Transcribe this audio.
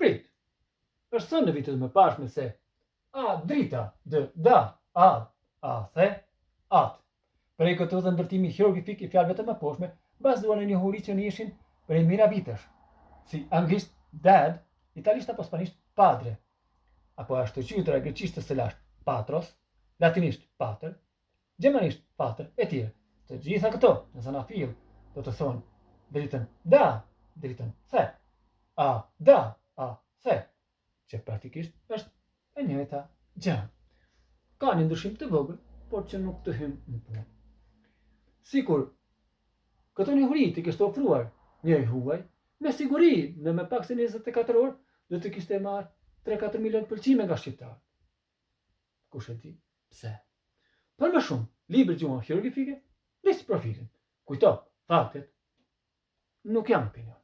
Prit, është thënë në vitet më pashme se a drita, da, a, the, at. Prej këtu dhe ndërtimi hieroglifik I fjalëve të mëposhme bazuar në njohuri që nishin prej mijëra vitesh, si anglisht dad, italisht apo spanisht padre, apo ashtu quajtura greqisht të së lashtë patros, latinisht pater, gjermanisht pater e tjerë. Të gjitha këto në zanafill do të thonë dritën da, dritën the, a da, a the, që praktikisht është e njëjta gjë. Ka një ndryshim të vogël, por që nuk të hym në punë. Sikur këto njohuri të kishte ofruar njëri huaj, me siguri në më pak se 24 orë do të kishte marrë 3-4 milion pëlqime nga shqiptarët. Kush e di pse? Për më shumë, libri gjuhën hieroglifike, nis profilin. Kujto, faktet nuk janë opinion.